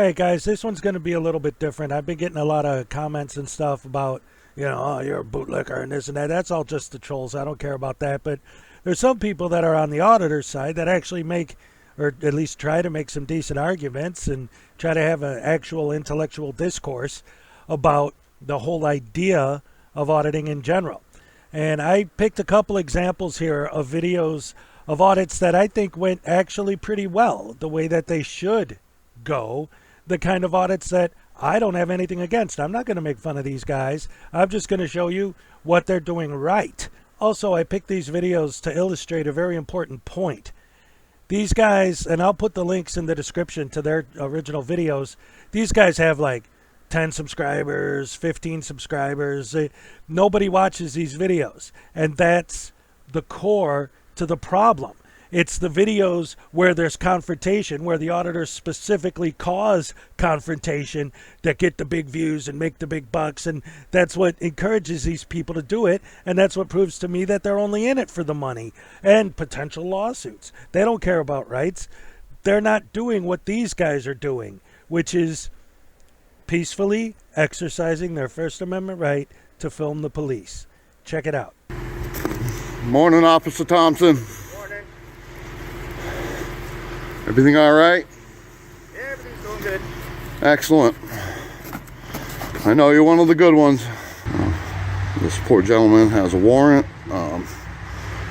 right, guys, this one's going to be a little bit different. I've been getting a lot of comments and stuff about, oh, you're a bootlicker and this and that. That's all just the trolls. I don't care about that. But there's some people that are on the auditor's side that actually make, or at least try to make some decent arguments and try to have an actual intellectual discourse about the whole idea of auditing in general. And I picked a couple examples here of videos of audits that I think went actually pretty well, the way that they should go, the kind of audits that I don't have anything against. I'm not going to make fun of these guys. I'm just going to show you what they're doing right. Also, I picked these videos to illustrate a very important point. These guys, and I'll put the links in the description to their original videos, these guys have like 10 subscribers, 15 subscribers. Nobody watches these videos. And that's the core to the problem. It's the videos where there's confrontation, where the auditors specifically cause confrontation that get the big views and make the big bucks. And that's what encourages these people to do it. And that's what proves to me that they're only in it for the money and potential lawsuits. They don't care about rights. They're not doing what these guys are doing, which is peacefully exercising their First Amendment right to film the police. Check it out. Morning, Officer Thompson. Morning. Everything all right? Yeah, everything's going good. Excellent. I know you're one of the good ones. This poor gentleman has a warrant.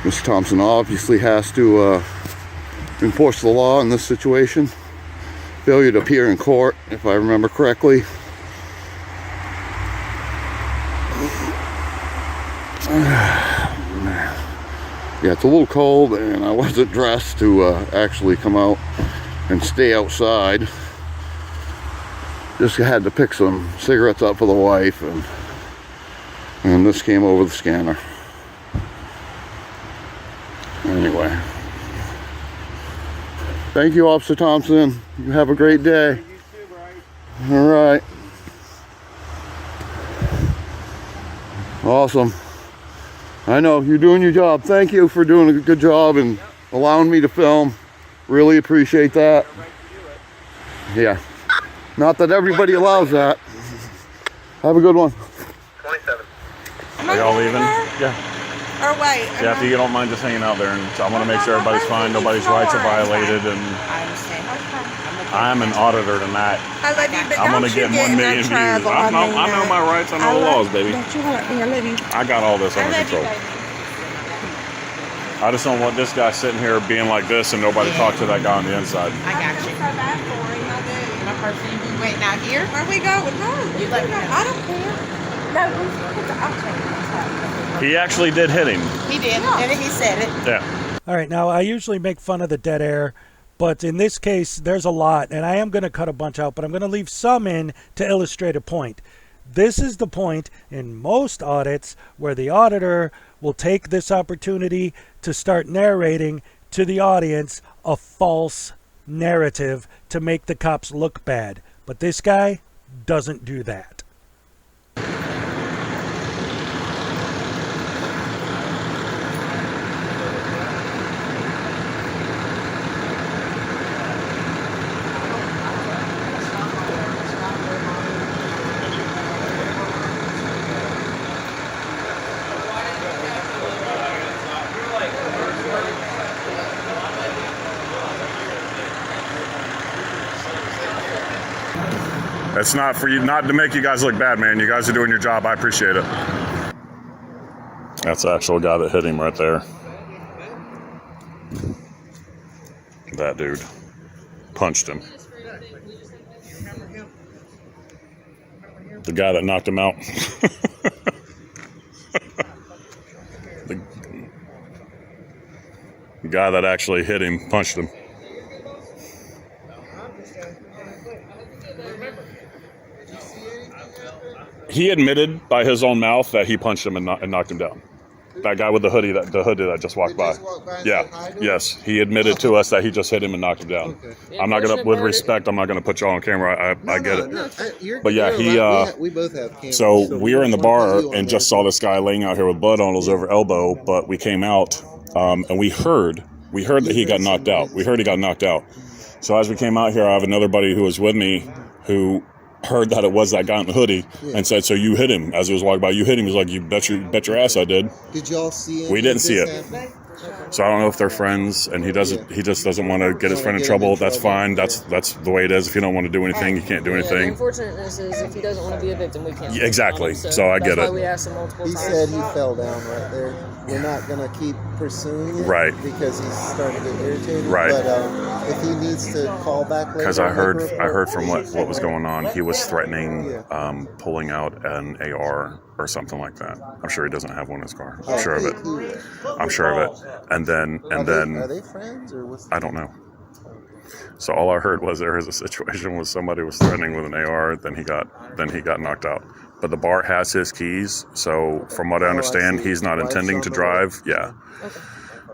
Mr. Thompson obviously has to enforce the law in this situation. Failure to appear in court, if I remember correctly. Yeah, it's a little cold and I wasn't dressed to actually come out and stay outside. Just had to pick some cigarettes up for the wife, and this came over the scanner. Anyway, thank you, Officer Thompson. You have a great day. You too, Brice. All right. Awesome. I know, you're doing your job. Thank you for doing a good job and allowing me to film. Really appreciate that. Yeah. Not that everybody allows that. Have a good one. 27. Are y'all leaving? Yeah. Or wait. Yeah, if you don't mind just hanging out there. And I want to make sure everybody's fine, nobody's rights are violated, and I understand. I'm an auditor tonight. I love you, but I'm don't gonna you get get 1 million views. I know my rights, I know the laws, baby. Don't you hurt me, I love you. I got all this under I love you, control. baby. I just don't want this guy sitting here being like this and nobody talk to that guy on the inside. I got you. My person, you waiting out here? Where we going? No, He I don't care. actually did hit him. He did, and he said it. Yeah. All right, now I usually make fun of the dead air, but in this case, there's a lot, and I am going to cut a bunch out, but I'm going to leave some in to illustrate a point. This is the point in most audits where the auditor will take this opportunity to start narrating to the audience a false narrative to make the cops look bad. But this guy doesn't do that. It's not for you, not to make you guys look bad, man. You guys are doing your job. I appreciate it. That's the actual guy that hit him right there. That dude punched him. The guy that knocked him out. The guy that actually hit him punched him. He admitted by his own mouth that he punched him and knocked him down. That guy with the hoodie that just walked by. Yeah. Yes. He admitted to us that he just hit him and knocked him down. Okay. I'm not gonna, with respect, I'm not gonna put y'all on camera. I get it. But yeah, we both have cameras. So we were in the bar and just saw this guy laying out here with blood on his over elbow. But we came out and we heard that he got knocked out. We heard he got knocked out. So as we came out here, I have another buddy who was with me. who heard that it was that guy in the hoodie and said, "So you hit him?" As he was walking by, you hit him. He's like, "You bet your ass I did." Did y'all see it? We didn't see it. So I don't know if they're friends, and he just doesn't want to get his friend in trouble. That's fine. That's the way it is. If you don't want to do anything, you can't do The anything. unfortunateness is if he doesn't want to be a victim, we can't. Yeah, exactly. So I get that's it. why we asked him multiple He times. said he fell down right there. We're not gonna keep pursuing it, Right. Because he's starting to get irritated. Right. But if he needs to call back later, Because I heard from what was going on, he was threatening pulling out an AR or something like that. I'm sure he doesn't have one in his car. I'm sure of it. I'm sure of it. And then Are they friends or what's? I don't know. So all I heard was there was a situation where somebody was threatening with an AR, then he got knocked out. But the bar has his keys, so from what I understand, he's not intending to drive. Yeah.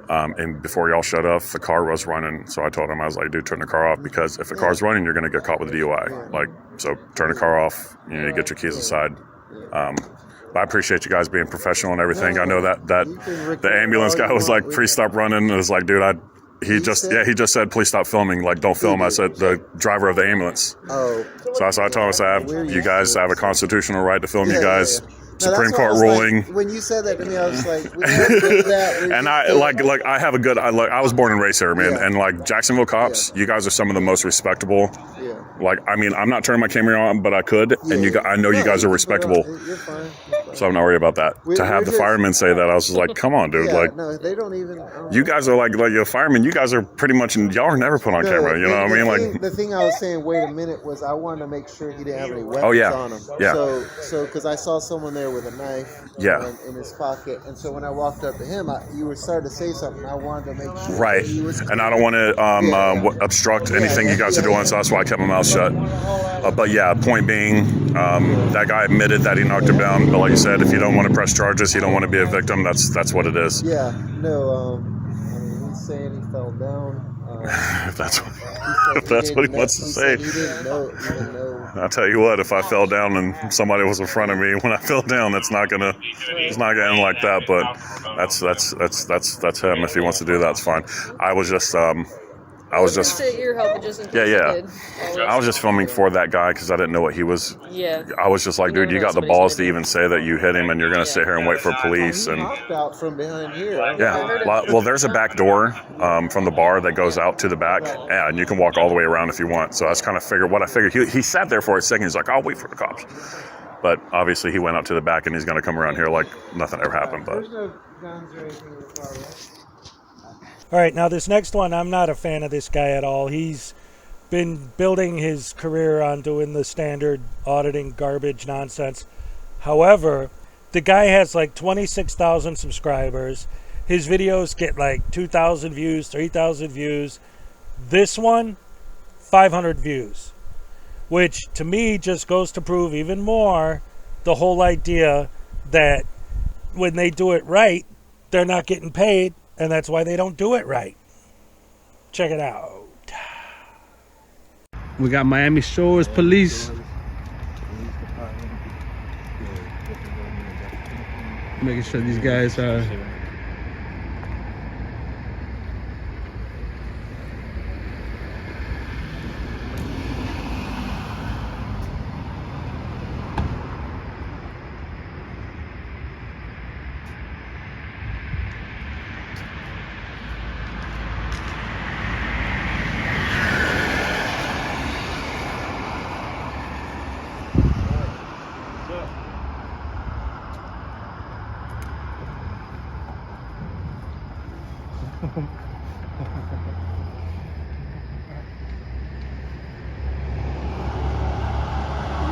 And before y'all shut off, the car was running. So I told him, I was like, dude, turn the car off, because if the car's running, you're going to get caught with a DUI. Like, so turn the car off. You need to get your keys aside. But I appreciate you guys being professional and everything. I know that the ambulance guy was like, please stop running. It was like, dude, he just said, please stop filming. Like, don't film. I said, the driver of the ambulance. Oh. So I told him, you guys have a constitutional right to film you guys. No, Supreme that's why I Court was ruling. Like, when you said that to me, I was like, we have to do that. And I have a good. I was born and raised here, man. Yeah. And like Jacksonville cops, you guys are some of the most respectable. Yeah. Like, I mean, I'm not turning my camera on, but I could. Yeah, And I know you guys are respectable. You're fine. So I'm not worried about that. To have the firemen say that, I was just like, come on, dude. Yeah, Like, no, they don't even. you guys are like your firemen. You guys are pretty much. Y'all are never put on camera. You know what I mean? Like, the thing I was saying, wait a minute, was I wanted to make sure he didn't have any weapons on him. Yeah. So because I saw someone there with a knife. Yeah. In his pocket, and so when I walked up to him, you were starting to say something. I wanted to make sure. right. He was And I don't want to obstruct anything you guys are doing, so that's why I kept my mouth shut. But yeah, point being, that guy admitted that he knocked him down. But like you said, if you don't want to press charges, you don't want to be a victim. That's what it is. Yeah. No. I mean, he's saying he fell down. If that's what he wants to say. He didn't know. I'll tell you what, if I fell down and somebody was in front of me when I fell down, it's not gonna end like that. But that's him. If he wants to do that, it's fine. I was just appreciate your help just in case yeah. you did. I was just filming for that guy because I didn't know what he was. Yeah. I was just like, dude, you got the balls to even say that you hit him, and you're gonna sit here and wait for police and. Knocked out from behind here. Yeah. Well, there's a back door from the bar that goes out to the back, and you can walk all the way around if you want. So that's kind of what I figured. He sat there for a second. He's like, I'll wait for the cops. But obviously he went out to the back, and he's going to come around here like nothing ever happened. But There's no guns or anything in the car, right? All right, now this next one, I'm not a fan of this guy at all. He's been building his career on doing the standard auditing garbage nonsense. However, the guy has like 26,000 subscribers. His videos get like 2,000 views, 3,000 views. This one, 500 views, which to me just goes to prove even more the whole idea that when they do it right, they're not getting paid, and that's why they don't do it right. Check it out. We got Miami Shores Police. Making sure these guys are.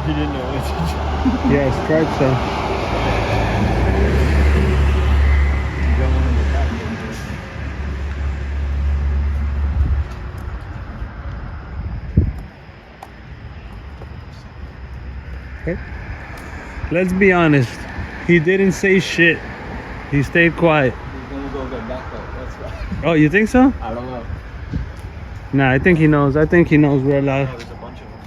You didn't know it. Yeah, stripes though. Okay. Let's be honest. He didn't say shit. He stayed quiet. He's gonna go get back up. That's why. Oh, you think so? I don't know. Nah, I think he knows. I think he knows we're allowed. There's a bunch of them.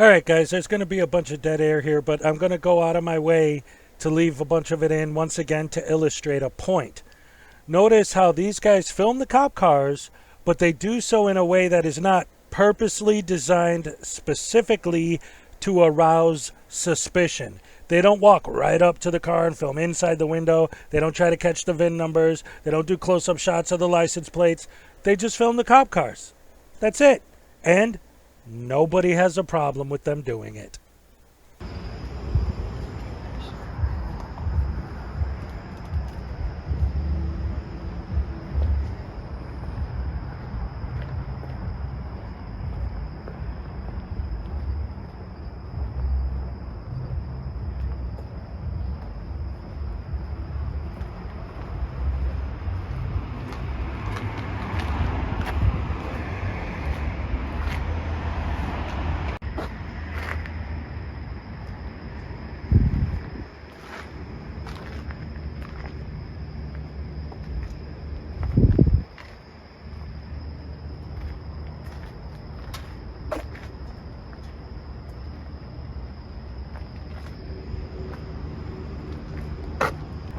All right, guys, there's going to be a bunch of dead air here, but I'm going to go out of my way to leave a bunch of it in once again to illustrate a point. Notice how these guys film the cop cars, but they do so in a way that is not purposely designed specifically to arouse suspicion. They don't walk right up to the car and film inside the window. They don't try to catch the VIN numbers. They don't do close-up shots of the license plates. They just film the cop cars. That's it. And nobody has a problem with them doing it.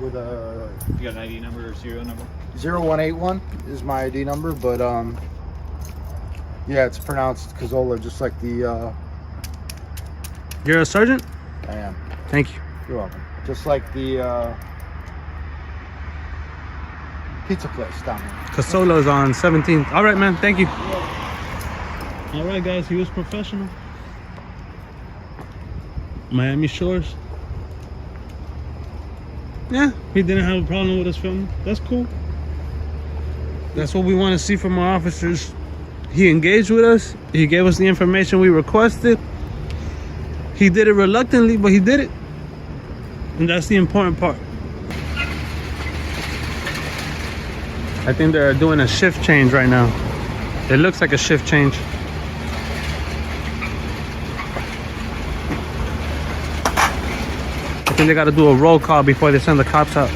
With a You got an ID number or serial number? 0181 is my ID number, but yeah, it's pronounced Cazzola, just like the You're a sergeant? I am. Thank you. You're welcome. Just like the pizza place down there. Casolo's on 17th. All right, man. Thank you. All right, guys. He was professional. Miami Shores. Yeah, he didn't have a problem with us filming. That's cool. That's what we want to see from our officers. He engaged with us. He gave us the information we requested. He did it reluctantly, but he did it. And that's the important part. I think they're doing a shift change right now. It looks like a shift change. I think they got to do a roll call before they send the cops out.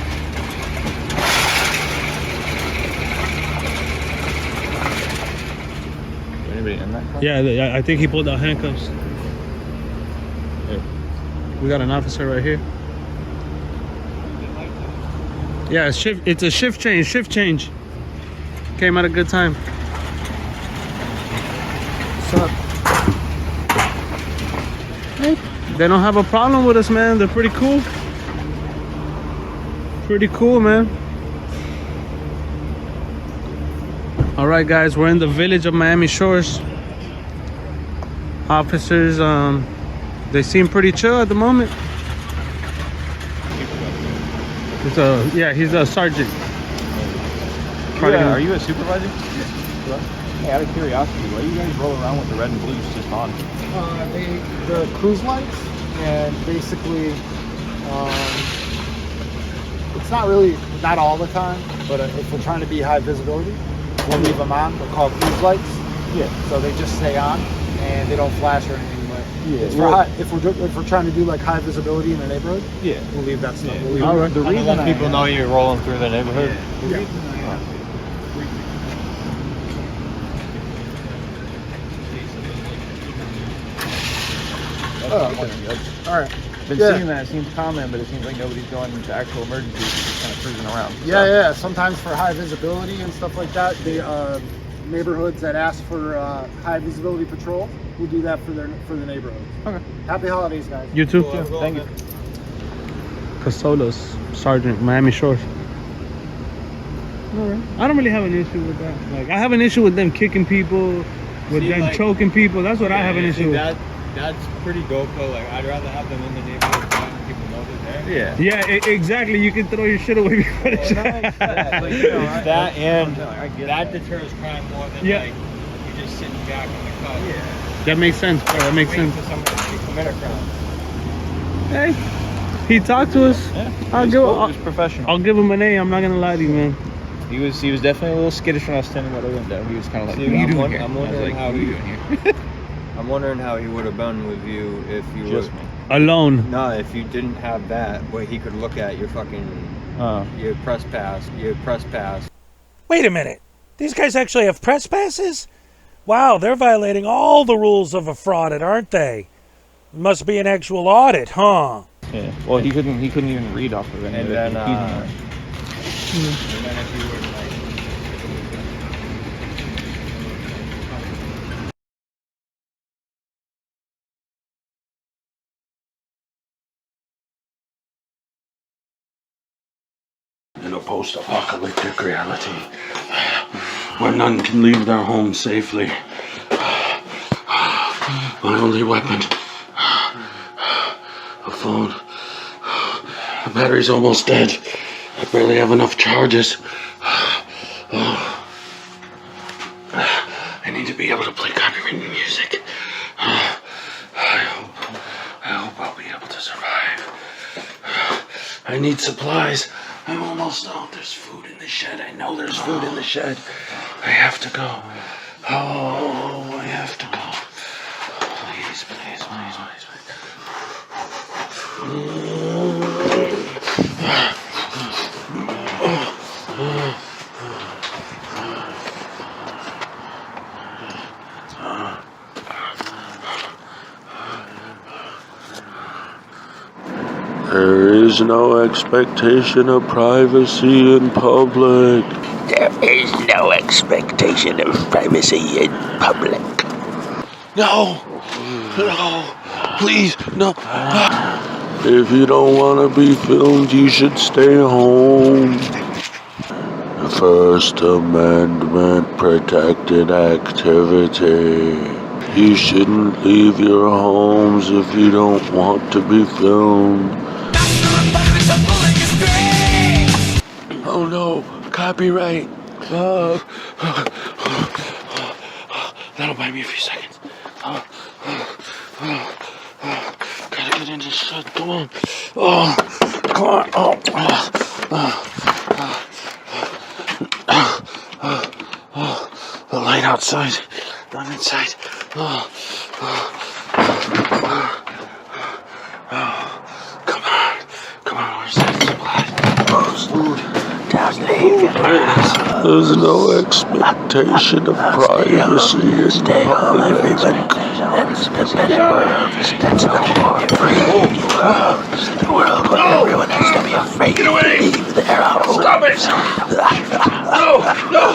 Anybody in that car? Yeah, I think he pulled out handcuffs. We got an officer right here. Yeah, it's a shift change. Shift change. Came at a good time. What's up? Hey. They don't have a problem with us, man. They're pretty cool. Pretty cool, man. All right, guys, we're in the village of Miami Shores. Officers, they seem pretty chill at the moment. He's a sergeant. Yeah, are you a supervisor? Hey, out of curiosity, why do you guys roll around with the red and blues just on? The cruise lights, and basically, it's not all the time, but if we're trying to be high visibility, we'll leave them on. They're called cruise lights. Yeah. So they just stay on, and they don't flash or anything. But Yeah. if we're trying to do like high visibility in the neighborhood, Yeah. we'll leave that stuff. Yeah. We'll leave All right. The reason people know you're rolling through the neighborhood. Yeah. Oh, all right. Been Yeah. seeing that. It seems common, but it seems like nobody's going into actual emergencies. Just kind of cruising around. Yeah. Sometimes for high visibility and stuff like that, the neighborhoods that ask for high visibility patrol, we'll do that for the neighborhoods. Okay. Happy holidays, guys. You too? Yeah, thank you. Casolos, Sergeant, Miami Shores. All right. I don't really have an issue with that. Like, I have an issue with them kicking people, with them choking people. That's what I have an issue with. That's pretty GoPro. Like, I'd rather have them in the neighborhood so people know they're there. Yeah. Yeah, exactly. You can throw your shit away before the That and that deters crime more than Yeah. like you just sitting back in the car. Yeah. That makes sense, bro. That makes sense. For somebody to commit a crime. Hey, he talked to us. Yeah. He was professional. I'll give him an A. I'm not gonna lie to you, man. He was definitely a little skittish when I was telling him what I went down. He was kind of like, See, "What are you I'm doing won- here?" I'm I was wondering like, how "What are you doing here?" I'm wondering how he would have been with you if you Just were. me. Alone. No, if you didn't have that, where he could look at your fucking your press pass. Wait a minute. These guys actually have press passes? Wow, they're violating all the rules of a fraud, aren't they? Must be an actual audit, huh? Yeah. Well, he couldn't even read off of any And of then, it. and then if you were like, in a post-apocalyptic reality where none can leave their homes safely. My only weapon, a phone. The battery's almost dead. I barely have enough charges. I need to be able to play copyrighted music. I hope I'll be able to survive. I need supplies. I'm almost out. There's food in the shed. I know there's food in the shed. I have to go. Oh, I have to go. Please, please, please, please, There is no expectation of privacy in public. There is no expectation of privacy in public. No! No! Please, no! If you don't want to be filmed, you should stay home. The First Amendment protected activity. You shouldn't leave your homes if you don't want to be filmed. Oh no, copyright. That'll buy me a few seconds. Gotta get into shut. Come on. Oh, come on. The light outside. I'm inside. Come on. Where's that supply? Food. There's no expectation of privacy in public. That's the best world. That's the world where everyone has to be afraid to leave their homes. Stop it! No!